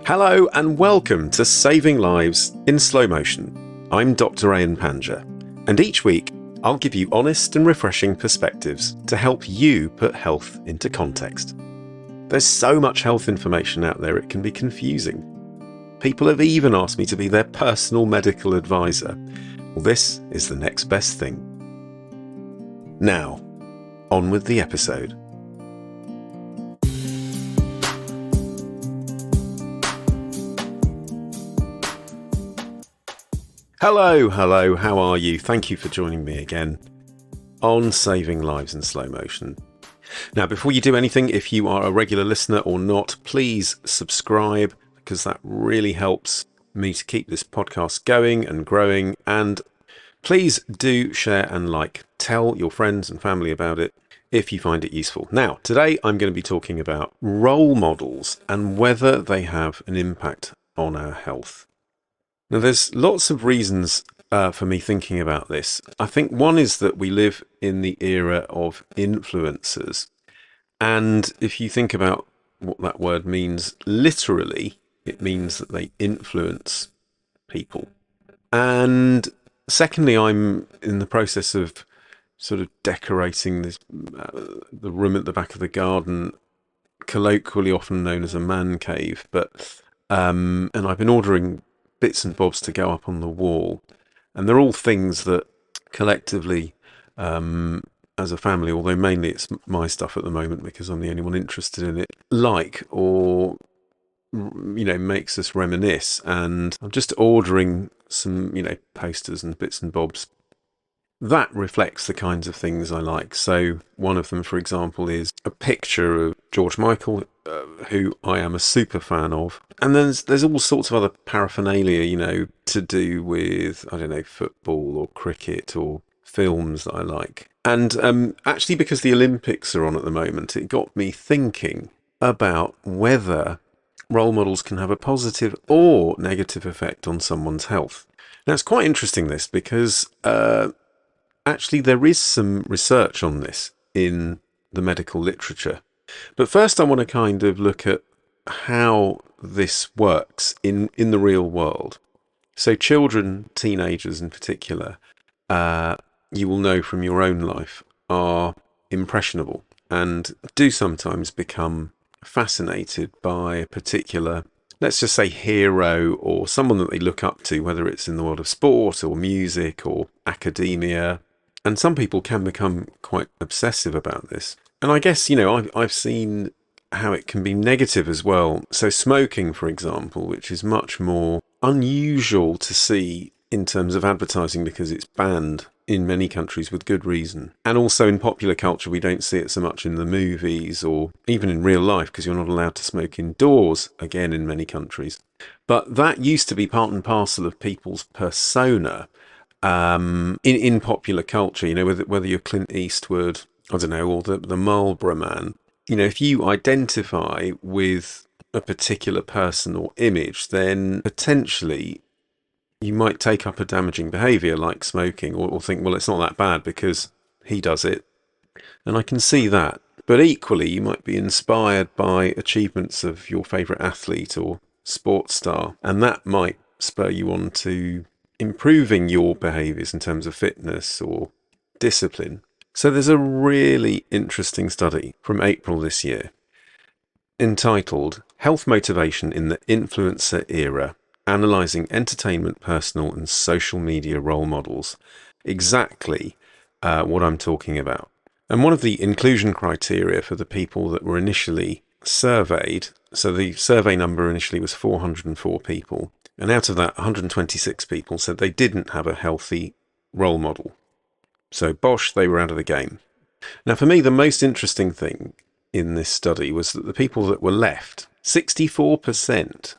Hello and welcome to Saving Lives in Slow Motion. I'm Dr. Ian Panja, and each week I'll give you honest and refreshing perspectives to help you put health into context. There's so much health information out there it can be confusing. People have even asked me to be their personal medical advisor. Well, this is the next best thing. Now, on with the episode. Hello, how are you? Thank you for joining me again on Saving Lives in Slow Motion. Now, before you do anything, if you are a regular listener or not, please subscribe because that really helps me to keep this podcast going and growing. And please do share and like. Tell your friends and family about it if you find it useful. Now, today I'm going to be talking about role models and whether they have an impact on our health. Now, there's lots of reasons for me thinking about this. I think one is that we live in the era of influencers. And if you think about what that word means, literally, it means that they influence people. And secondly, I'm in the process of sort of decorating this the room at the back of the garden, colloquially often known as a man cave. And I've been ordering bits and bobs to go up on the wall, and they're all things that collectively as a family, although mainly it's my stuff at the moment because I'm the only one interested in it, or makes us reminisce. And I'm just ordering some posters and bits and bobs that reflects the kinds of things I like. So one of them, for example, is a picture of George Michael, who I am a super fan of. And then there's all sorts of other paraphernalia, to do with, football or cricket or films that I like. And actually, because the Olympics are on at the moment, it got me thinking about whether role models can have a positive or negative effect on someone's health. Now, it's quite interesting, this, because actually there is some research on this in the medical literature. But first I want to kind of look at how this works in the real world. So children, teenagers in particular, you will know from your own life, are impressionable and do sometimes become fascinated by a particular, let's just say, hero or someone that they look up to, whether it's in the world of sport or music or academia. And some people can become quite obsessive about this. And I guess, I've seen how it can be negative as well. So smoking, for example, which is much more unusual to see in terms of advertising because it's banned in many countries with good reason. And also in popular culture, we don't see it so much in the movies or even in real life because you're not allowed to smoke indoors, again, in many countries. But that used to be part and parcel of people's persona in popular culture, whether you're Clint Eastwood, or the Marlboro Man. If you identify with a particular person or image, then potentially you might take up a damaging behaviour like smoking or think, well, it's not that bad because he does it. And I can see that. But equally, you might be inspired by achievements of your favourite athlete or sports star, and that might spur you on to improving your behaviours in terms of fitness or discipline. So there's a really interesting study from April this year entitled Health Motivation in the Influencer Era, Analysing Entertainment, Personal and Social Media Role Models. Exactly what I'm talking about. And one of the inclusion criteria for the people that were initially surveyed, so the survey number initially was 404 people, and out of that, 126 people said they didn't have a healthy role model. So bosh, they were out of the game. Now, for me, the most interesting thing in this study was that the people that were left, 64%,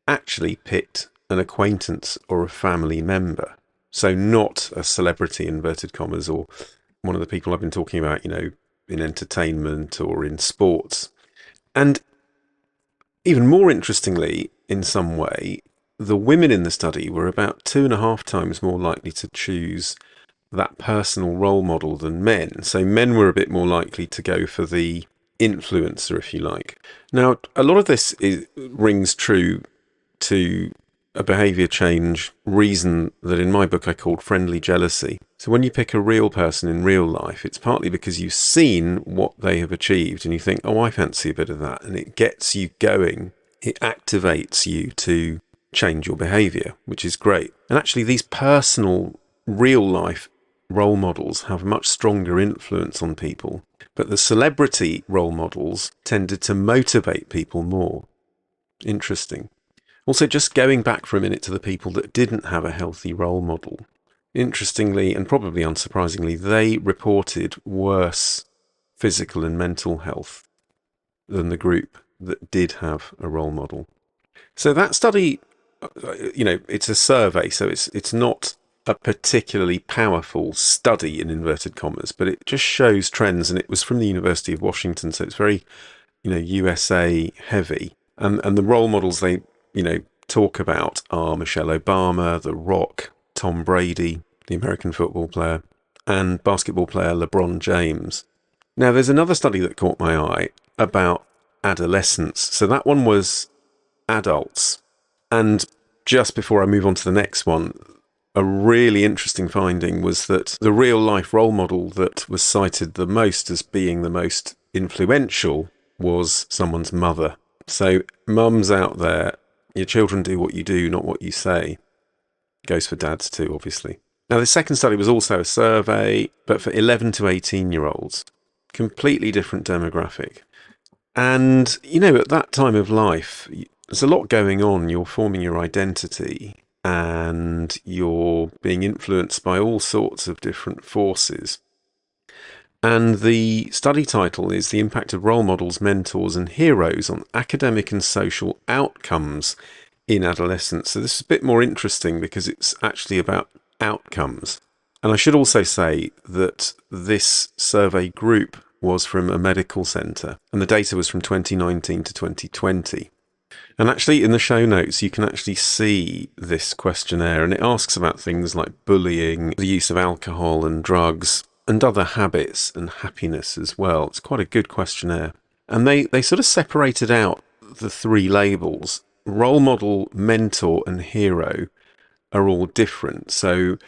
actually picked an acquaintance or a family member. So not a celebrity, inverted commas, or one of the people I've been talking about, in entertainment or in sports. And even more interestingly, in some way, the women in the study were about 2.5 times more likely to choose that personal role model than men. So men were a bit more likely to go for the influencer, if you like. Now, a lot of this rings true to a behavior change reason that in my book I called friendly jealousy. So when you pick a real person in real life, it's partly because you've seen what they have achieved and you think, oh, I fancy a bit of that. And it gets you going. It activates you to change your behavior, which is great. And actually, these personal, real life role models have a much stronger influence on people. But the celebrity role models tended to motivate people more. Interesting. Also, just going back for a minute to the people that didn't have a healthy role model. Interestingly, and probably unsurprisingly, they reported worse physical and mental health than the group that did have a role model. So that study, it's a survey, so it's not a particularly powerful study in inverted commas, but it just shows trends, and it was from the University of Washington, so it's very, USA heavy. And the role models they, talk about are Michelle Obama, The Rock, Tom Brady, the American football player, and basketball player LeBron James. Now, there's another study that caught my eye about adolescence. So that one was adults. And just before I move on to the next one, a really interesting finding was that the real life role model that was cited the most as being the most influential was someone's mother. So mums out there, your children do what you do, not what you say. Goes for dads too, obviously. Now, the second study was also a survey, but for 11 to 18-year-olds. Completely different demographic. And, at that time of life, there's a lot going on. You're forming your identity and you're being influenced by all sorts of different forces. And the study title is The Impact of Role Models, Mentors and Heroes on Academic and Social Outcomes in Adolescence. So this is a bit more interesting because it's actually about outcomes. And I should also say that this survey group was from a medical centre and the data was from 2019 to 2020. And actually in the show notes you can actually see this questionnaire, and it asks about things like bullying, the use of alcohol and drugs, and other habits and happiness as well. It's quite a good questionnaire. And they sort of separated out the three labels. Role model, mentor, and hero are all different. So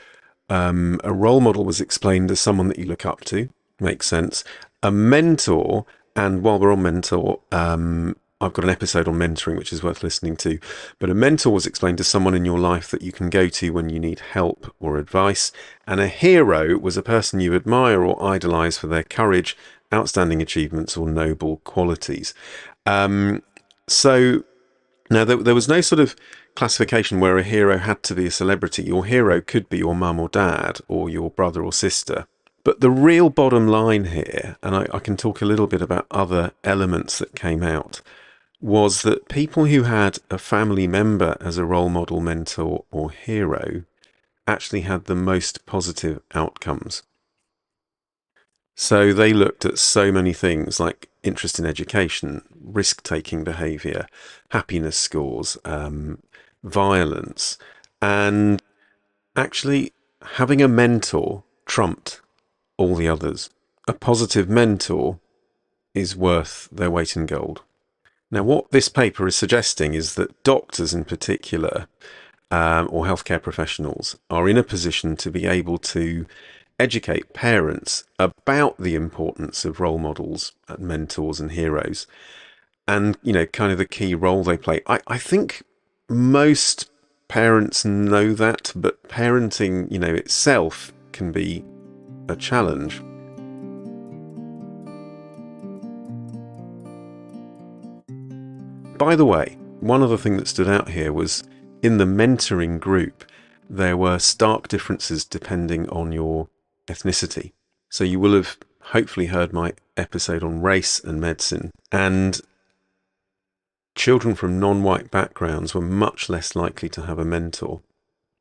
a role model was explained as someone that you look up to. Makes sense. A mentor, and while we're on mentor, I've got an episode on mentoring, which is worth listening to. But a mentor was explained as someone in your life that you can go to when you need help or advice. And a hero was a person you admire or idolize for their courage, outstanding achievements, or noble qualities. So now there was no sort of classification where a hero had to be a celebrity. Your hero could be your mum or dad or your brother or sister. But the real bottom line here, and I can talk a little bit about other elements that came out, was that people who had a family member as a role model, mentor, or hero actually had the most positive outcomes. So they looked at so many things like interest in education, risk-taking behaviour, happiness scores, violence, and actually having a mentor trumped all the others. A positive mentor is worth their weight in gold. Now, what this paper is suggesting is that doctors in particular, or healthcare professionals, are in a position to be able to educate parents about the importance of role models and mentors and heroes and, kind of the key role they play. I think most parents know that, but parenting, itself can be a challenge. By the way, one other thing that stood out here was in the mentoring group, there were stark differences depending on your ethnicity. So you will have hopefully heard my episode on race and medicine, and children from non-white backgrounds were much less likely to have a mentor.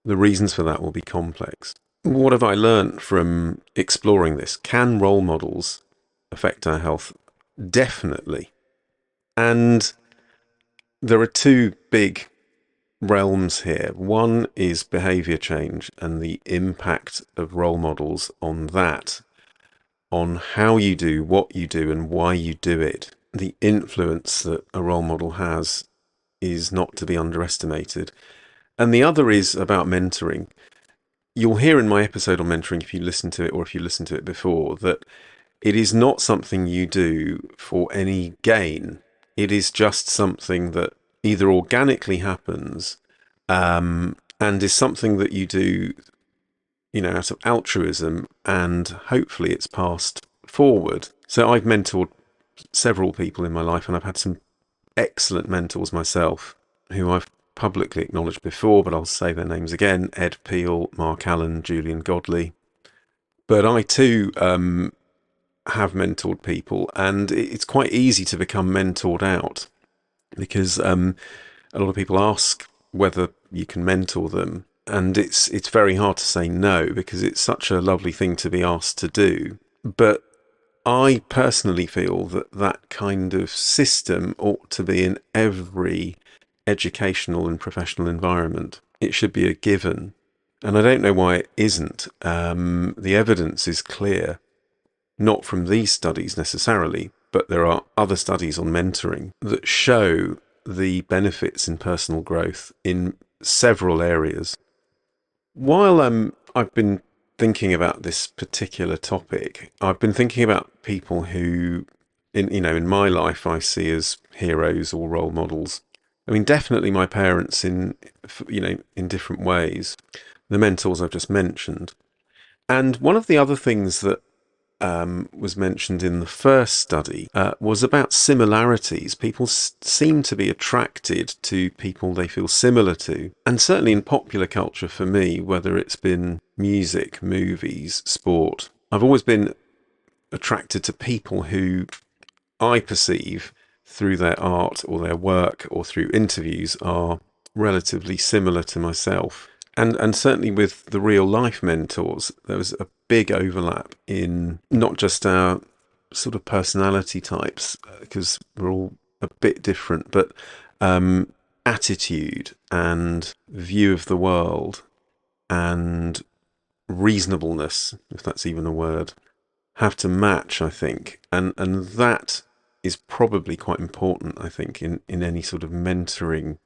The reasons for that will be complex. What have I learned from exploring this? Can role models affect our health? Definitely. And there are two big realms here. One is behavior change and the impact of role models on that. on how you do what you do and why you do it. The influence that a role model has is not to be underestimated. And the other is about mentoring. You'll hear in my episode on mentoring, if you listen to it or if you listened to it before, that it is not something you do for any gain. It is just something that either organically happens and is something that you do, out of altruism, and hopefully it's passed forward. So I've mentored several people in my life, and I've had some excellent mentors myself who I've publicly acknowledged before, but I'll say their names again: Ed Peel, Mark Allen, Julian Godley. But I too have mentored people, and it's quite easy to become mentored out because a lot of people ask whether you can mentor them, and it's very hard to say no because it's such a lovely thing to be asked to do. But I personally feel that that kind of system ought to be in every educational and professional environment. It should be a given. And I don't know why it isn't. The evidence is clear, not from these studies necessarily, but there are other studies on mentoring that show the benefits in personal growth in several areas. While I've been thinking about this particular topic, I've been thinking about people who, in my life, I see as heroes or role models. I mean, definitely my parents in different ways, the mentors I've just mentioned. And one of the other things that was mentioned in the first study was about similarities. People seem to be attracted to people they feel similar to. And certainly in popular culture for me, whether it's been music, movies, sport, I've always been attracted to people who I perceive through their art or their work or through interviews are relatively similar to myself. And certainly with the real life mentors, there was a big overlap in not just our sort of personality types, because we're all a bit different, but attitude and view of the world and reasonableness, if that's even a word, have to match, I think. And that is probably quite important, I think, in any sort of mentoring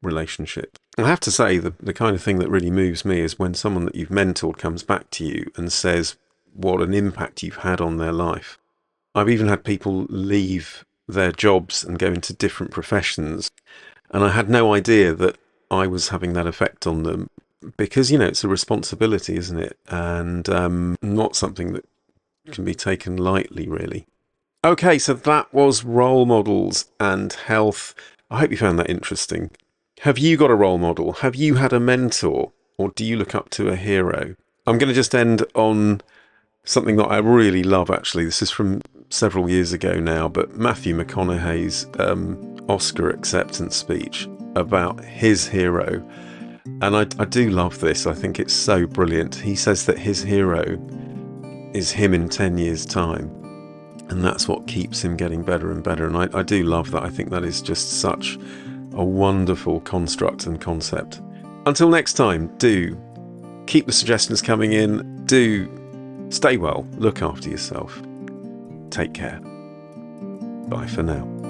relationship. I have to say, the kind of thing that really moves me is when someone that you've mentored comes back to you and says what an impact you've had on their life. I've even had people leave their jobs and go into different professions, and I had no idea that I was having that effect on them because, it's a responsibility, isn't it? And not something that can be taken lightly, really. Okay, so that was role models and health. I hope you found that interesting. Have you got a role model? Have you had a mentor? Or do you look up to a hero? I'm going to just end on something that I really love, actually. This is from several years ago now, but Matthew McConaughey's Oscar acceptance speech about his hero. And I do love this. I think it's so brilliant. He says that his hero is him in 10 years' time. And that's what keeps him getting better and better. And I do love that. I think that is just such a wonderful construct and concept. Until next time, do keep the suggestions coming in. Do stay well. Look after yourself. Take care. Bye for now.